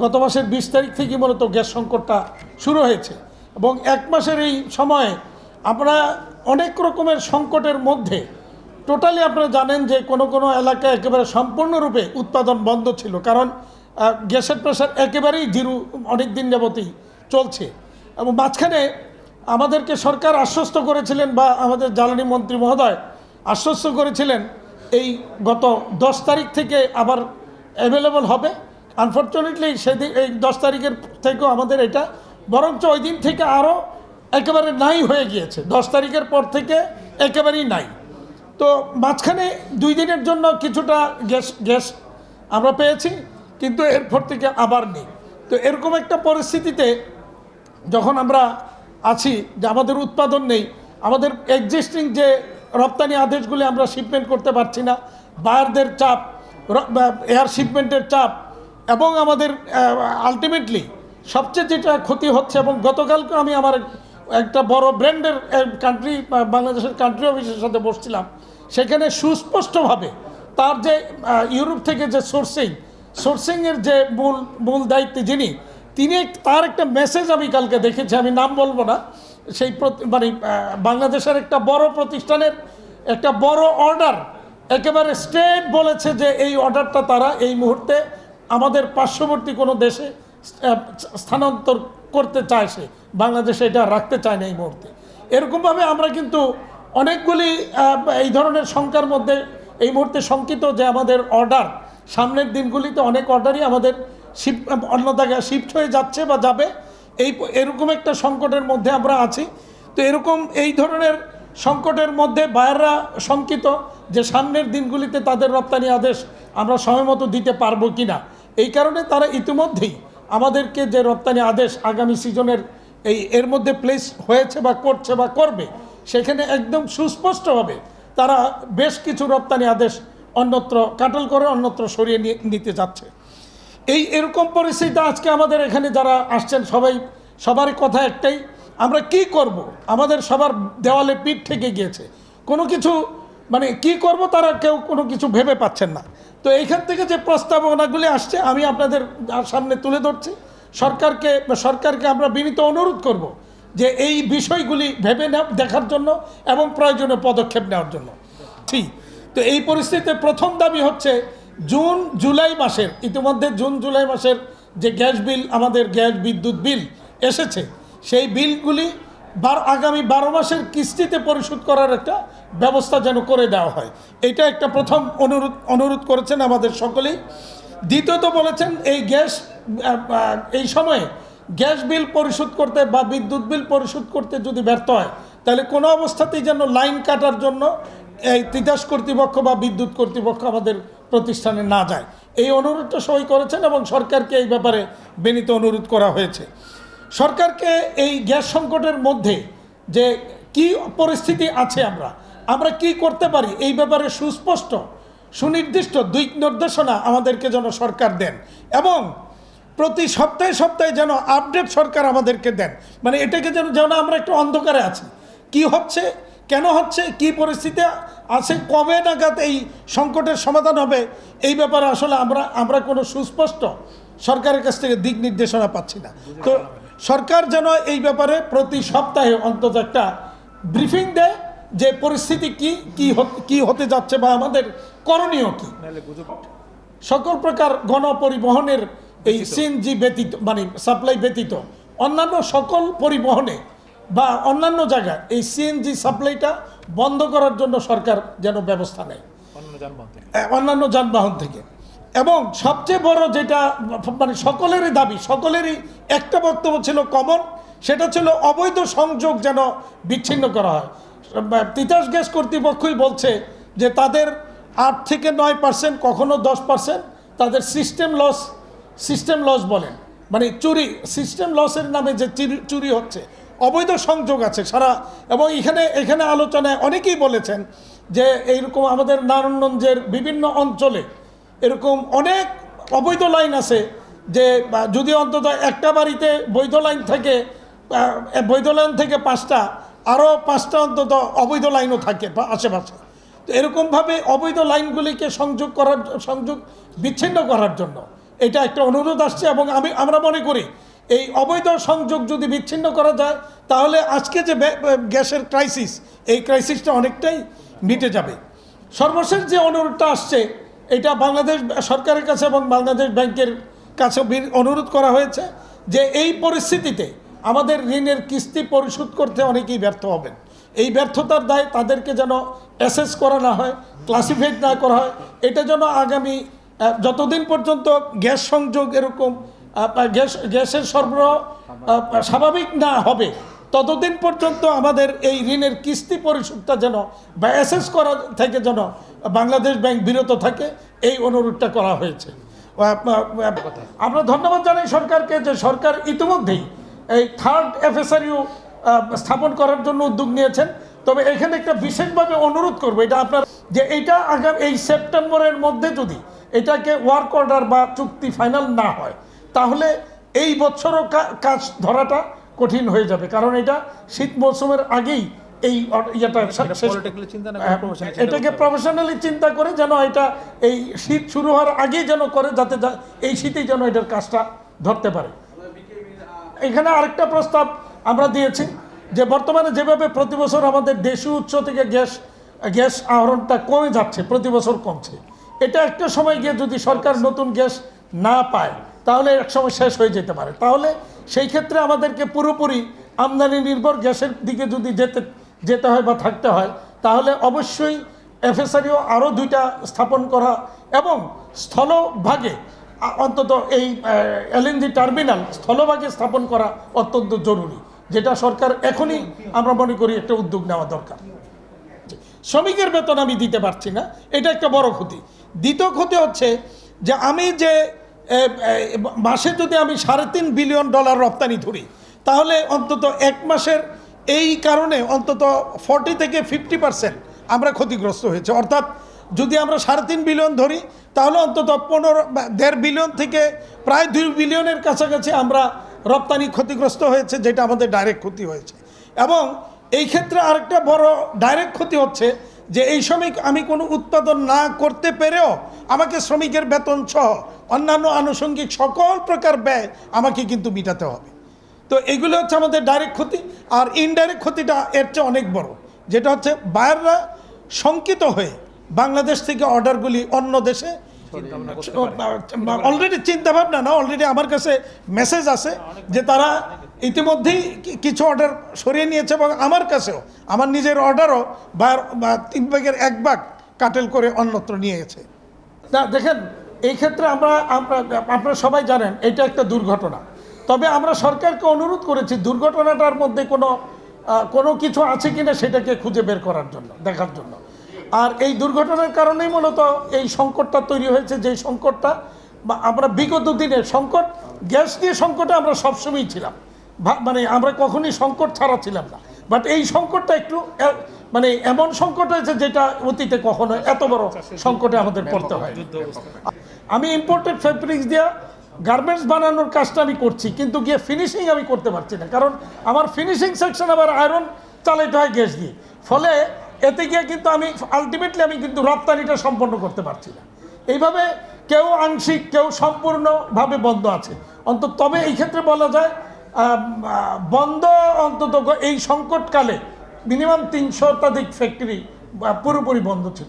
গত মাসের 20 তারিখ থেকে মূলত গ্যাস সংকটটা শুরু হয়েছে এবং এক মাসের এই সময়ে আমরা অনেক রকমের সংকটের মধ্যে টোটালি আপনারা জানেন যে কোনো এলাকায় একেবারে সম্পূর্ণরূপে উৎপাদন বন্ধ ছিল, কারণ গ্যাসের প্রেশার একেবারেই জিরো অনেক দিন যাবতই চলছে। এবং মাঝখানে আমাদেরকে সরকার আশ্বস্ত করেছিলেন বা আমাদের জ্বালানি মন্ত্রী মহোদয় আশ্বস্ত করেছিলেন এই গত 10 তারিখ থেকে আবার অ্যাভেলেবল হবে। আনফর্চুনেটলি সেদিন এই 10 তারিখের থেকেও আমাদের এটা বরঞ্চ ওই দিন থেকে আরও একেবারে নাই হয়ে গিয়েছে। 10 তারিখের পর থেকে একেবারেই নাই। তো মাঝখানে 2 দিনের জন্য কিছুটা গ্যাস আমরা পেয়েছি, কিন্তু এরপর থেকে আবার নেই। তো এরকম একটা পরিস্থিতিতে যখন আমরা আছি যে আমাদের উৎপাদন নেই, আমাদের এক্সিস্টিং যে রপ্তানি আদেশগুলি আমরা শিপমেন্ট করতে পারছি না, বায়ারদের চাপ, এয়ার শিপমেন্টের চাপ, এবং আমাদের আলটিমেটলি সবচেয়ে যেটা ক্ষতি হচ্ছে, এবং গতকালকে আমি আমার একটা বড় ব্র্যান্ডের কান্ট্রি বাংলাদেশের কান্ট্রি অফিসের সাথে বসছিলাম, সেখানে সুস্পষ্টভাবে তার যে ইউরোপ থেকে যে সোর্সিংয়ের যে মূল দায়িত্বে তিনি তার একটা মেসেজ আমি কালকে দেখেছি, আমি নাম বলবো না, সেই মানে বাংলাদেশের একটা বড় প্রতিষ্ঠানের একটা বড় অর্ডার একেবারে স্ট্রেট বলেছে যে এই অর্ডারটা তারা এই মুহূর্তে আমাদের পার্শ্ববর্তী কোনো দেশে স্থানান্তর করতে চায়, সে বাংলাদেশে এটা রাখতে চায় না এই মুহূর্তে। এরকমভাবে আমরা কিন্তু অনেকগুলি এই ধরনের শঙ্কার মধ্যে এই মুহূর্তে শঙ্কিত যে আমাদের অর্ডার সামনের দিনগুলিতে অনেক অর্ডারই আমাদের অন্য জায়গায় শিফট হয়ে যাচ্ছে বা যাবে, এরকম একটা সংকটের মধ্যে আমরা আছি। তো এরকম এই ধরনের সংকটের মধ্যে বায়াররা শঙ্কিত যে সামনের দিনগুলিতে তাদের রপ্তানি আদেশ আমরা সময়মতো দিতে পারবো কি না। এই কারণে তারা ইতিমধ্যেই আমাদেরকে যে রপ্তানি আদেশ আগামী সিজনের এর মধ্যে প্লেস হয়েছে বা করছে বা করবে, সেখানে একদম সুস্পষ্টভাবে তারা বেশ কিছু রপ্তানি আদেশ অন্যত্র কাটল করে অন্যত্র সরিয়ে নিতে যাচ্ছে। এরকম পরিস্থিতি আজকে আমাদের এখানে যারা আসছেন সবারই কথা একটাই, আমরা কি করব, আমাদের সবার দেওয়ালে পিঠ থেকে গিয়েছে, কোনো কিছু মানে কি করব তারা কেউ কোনো কিছু ভেবে পাচ্ছেন না। তো এইখান থেকে যে প্রস্তাবনাগুলি আসছে আমি আপনাদের সামনে তুলে ধরছি। সরকারকে আমরা বিনীত অনুরোধ করব যে এই বিষয়গুলি ভেবে দেখার জন্য এবং প্রয়োজনীয় পদক্ষেপ নেওয়ার জন্য। ঠিক। তো এই পরিস্থিতিতে প্রথম দাবি হচ্ছে জুন জুলাই মাসের ইতিমধ্যে জুন জুলাই মাসের যে গ্যাস বিল, আমাদের গ্যাস বিদ্যুৎ বিল এসেছে, সেই বিলগুলি আগামী 12 মাসের কিস্তিতে পরিশোধ করার একটা ব্যবস্থা যেন করে দেওয়া হয়, এটা একটা প্রথম অনুরোধ করেছেন আমাদের সকলেই। দ্বিতীয়ত বলেছেন এই সময়ে গ্যাস বিল পরিশোধ করতে বা বিদ্যুৎ বিল পরিশোধ করতে যদি ব্যর্থ হয়, তাহলে কোনো অবস্থাতেই যেন লাইন কাটার জন্য এই তিতাস কর্তৃপক্ষ বা বিদ্যুৎ কর্তৃপক্ষ আমাদের প্রতিষ্ঠানে না যায়। এই অনুরোধটা সই করেছেন এবং সরকারকে এই ব্যাপারে বিনীত অনুরোধ করা হয়েছে। সরকারকে এই গ্যাস সংকটের মধ্যে যে কি পরিস্থিতি আছে, আমরা কি করতে পারি, এই ব্যাপারে সুস্পষ্ট সুনির্দিষ্ট দিক নির্দেশনা আমাদেরকে যেন সরকার দেন, এবং প্রতি সপ্তাহে যেন আপডেট সরকার আমাদেরকে দেন। মানে এটাকে যেন আমরা একটু অন্ধকারে আছি, কি হচ্ছে, কেন হচ্ছে, কি পরিস্থিতি আছে, কবে নাগাদ এই সংকটের সমাধান হবে, এই ব্যাপারে আসলে আমরা কোনো সুস্পষ্ট সরকারের কাছ থেকে দিক নির্দেশনা পাচ্ছি না। তো সরকার যেন এই ব্যাপারে প্রতি সপ্তাহে অন্তত একটা ব্রিফিং দেয় যে পরিস্থিতি কি হতে যাচ্ছে বা আমাদের করণীয় কি। সকল প্রকার গণপরিবহনের এই সিএনজি ব্যতীত, মানে সাপ্লাই ব্যতীত অন্যান্য সকল পরিবহনে বা অন্যান্য জায়গায় এই সিএনজি সাপ্লাইটা বন্ধ করার জন্য সরকার যেন ব্যবস্থা নেয় অন্যান্য যানবাহন থেকে। এবং সবচেয়ে বড় যেটা মানে সকলেরই দাবি, সকলেরই একটা বক্তব্য ছিল কমন, সেটা ছিল অবৈধ সংযোগ যেন বিচ্ছিন্ন করা হয়। তিতাস গ্যাস কর্তৃপক্ষই বলছে যে তাদের 8 থেকে 9%, কখনো 10% তাদের সিস্টেম লস বলেন, মানে চুরি, সিস্টেম লসের নামে যে চুরি হচ্ছে, অবৈধ সংযোগ আছে সারা। এবং এখানে আলোচনায় অনেকেই বলেছেন যে এইরকম আমাদের নারায়ণগঞ্জের বিভিন্ন অঞ্চলে এরকম অনেক অবৈধ লাইন আছে, যে যদি অন্তত একটা বাড়িতে বৈধ লাইন থেকে 5টা, আরও 5টা অন্তত অবৈধ লাইনও থাকে আশেপাশে। তো এরকমভাবে অবৈধ লাইনগুলিকে সংযোগ বিচ্ছিন্ন করার জন্য এটা একটা অনুরোধ আসছে এবং আমরা মনে করি এই অবৈধ সংযোগ যদি বিচ্ছিন্ন করা যায় তাহলে আজকে যে গ্যাসের ক্রাইসিস, এই ক্রাইসিসটা অনেকটাই মিটে যাবে। সর্বশেষ যে অনুরোধটা আসছে এটা বাংলাদেশ সরকারের কাছে এবং বাংলাদেশ ব্যাংকের কাছে অনুরোধ করা হয়েছে যে এই পরিস্থিতিতে আমাদের ঋণের কিস্তি পরিশোধ করতে অনেকেই ব্যর্থ হবেন। এই ব্যর্থতার দায় তাদেরকে যেন অ্যাসেস করা না হয়, ক্লাসিফাইড না করা হয়। এটা যেন আগামী যতদিন পর্যন্ত গ্যাস সংযোগ এরকম গ্যাসের সরবরাহ স্বাভাবিক না হবে ততদিন পর্যন্ত আমাদের এই ঋণের কিস্তি পরিশোধটা যেন বা অ্যাসেস করা থেকে যেন বাংলাদেশ ব্যাংক বিরত থাকে, এই অনুরোধটা করা হয়েছে। আমরা ধন্যবাদ জানাই সরকারকে যে সরকার ইতিমধ্যেই এই থার্ড এফএসআরইউ স্থাপন করার জন্য উদ্যোগ নিয়েছেন। তবে এখানে একটা বিশেষভাবে অনুরোধ করবো, এটা আপনার যে এইটা আগামী এই সেপ্টেম্বরের মধ্যে যদি এটাকে ওয়ার্ক অর্ডার বা চুক্তি ফাইনাল না হয় তাহলে এই বছরও কাজ ধরাটা কঠিন হয়ে যাবে, কারণ এটা শীত মৌসুমের আগেই এই এটাকে প্রফেশনালি চিন্তা করে যেন এটা এই শীত শুরু হওয়ার আগেই যেন করে, যাতে এই শীতেই যেন এটার কাজটা ধরতে পারে। এখানে আরেকটা প্রস্তাব আমরা দিয়েছি যে বর্তমানে যেভাবে প্রতি বছর আমাদের দেশীয় উৎস থেকে গ্যাস আহরণটা কমে যাচ্ছে, প্রতি বছর কমছে, এটা একটা সময় গিয়ে যদি সরকার নতুন গ্যাস না পায় তাহলে এক সময় শেষ হয়ে যেতে পারে। তাহলে সেই ক্ষেত্রে আমাদেরকে পুরোপুরি আমদানি নির্ভর গ্যাসের দিকে যদি যেতে হয় বা থাকতে হয় তাহলে অবশ্যই এফএসআরইও আরও 2টা স্থাপন করা এবং স্থলভাগে অন্তত এই এলএনজি টার্মিনাল স্থলভাগে স্থাপন করা অত্যন্ত জরুরি, যেটা সরকার এখনই আমরা মনে করি একটা উদ্যোগ নেওয়া দরকার। শ্রমিকের বেতন আমি দিতে পারছি না, এটা একটা বড় ক্ষতি। দ্বিতীয় ক্ষতি হচ্ছে যে আমি যে মাসে যদি আমি $3.5 বিলিয়ন রপ্তানি ধরি তাহলে অন্তত এক মাসের এই কারণে অন্তত 40 থেকে 50% আমরা ক্ষতিগ্রস্ত হয়েছে। অর্থাৎ যদি আমরা 3.5 বিলিয়ন ধরি তাহলে অন্তত 1.5 বিলিয়ন থেকে প্রায় 2 বিলিয়নের কাছাকাছি আমরা রপ্তানি ক্ষতিগ্রস্ত হয়েছে, যেটা আমাদের ডাইরেক্ট ক্ষতি হয়েছে। এবং এই ক্ষেত্রে আরেকটা বড় ডাইরেক্ট ক্ষতি হচ্ছে যে এই শ্রমিক আমি কোনো উৎপাদন না করতে পেরেও আমাকে শ্রমিকের বেতন সহ অন্যান্য আনুষঙ্গিক সকল প্রকার ব্যয় আমাকে কিন্তু মেটাতে হবে। তো এগুলো হচ্ছে আমাদের ডাইরেক্ট ক্ষতি। আর ইনডাইরেক্ট ক্ষতিটা এর চেয়ে অনেক বড়, যেটা হচ্ছে বায়াররা শঙ্কিত হয়ে বাংলাদেশ থেকে অর্ডারগুলি অন্য দেশে অলরেডি চিন্তাভাবনা না, অলরেডি আমার কাছে মেসেজ আছে যে তারা ইতিমধ্যেই কিছু অর্ডার সরিয়ে নিয়েছে এবং আমার কাছেও আমার নিজের অর্ডারও বা 3 ভাগের 1 ভাগ কাটেল করে অন্যত্র নিয়ে গেছে। না দেখেন, এই ক্ষেত্রে আপনারা সবাই জানেন এটা একটা দুর্ঘটনা। তবে আমরা সরকারকে অনুরোধ করেছি দুর্ঘটনাটার মধ্যে কোনো কিছু আছে কিনা সেটাকে খুঁজে বের করার জন্য, দেখার জন্য। আর এই দুর্ঘটনার কারণেই মূলত এই সংকটটা তৈরি হয়েছে, যে সংকটটা আমরা বিগত দিনের সংকট, গ্যাস নিয়ে সংকটে আমরা সবসময়ই ছিলাম, মানে আমরা কখনই সংকট ছাড়া ছিলাম না। বাট এই সংকটটা একটু মানে এমন সংকট হয়েছে যেটা অতীতে কখনো এত বড় সংকটে আমাদের পড়তে হয়। আমি ইম্পোর্টেড ফেব্রিক্স দিয়ে গার্মেন্টস বানানোর কাজটা আমি করছি, কিন্তু গিয়ে ফিনিশিং আমি করতে পারছি না, কারণ আমার ফিনিশিং সেকশন আবার আয়রন চালাইতে হয় গ্যাস দিয়ে। ফলে এতে গিয়ে কিন্তু আমি আলটিমেটলি আমি কিন্তু রপ্তানিটা সম্পন্ন করতে পারছি না। এইভাবে কেউ আংশিক কেউ সম্পূর্ণভাবে বন্ধ আছে অন্তত। তবে এই ক্ষেত্রে বলা যায় বন্ধ অন্তত এই সংকটকালে মিনিমাম 300 শতাধিক ফ্যাক্টরি পুরোপুরি বন্ধ ছিল।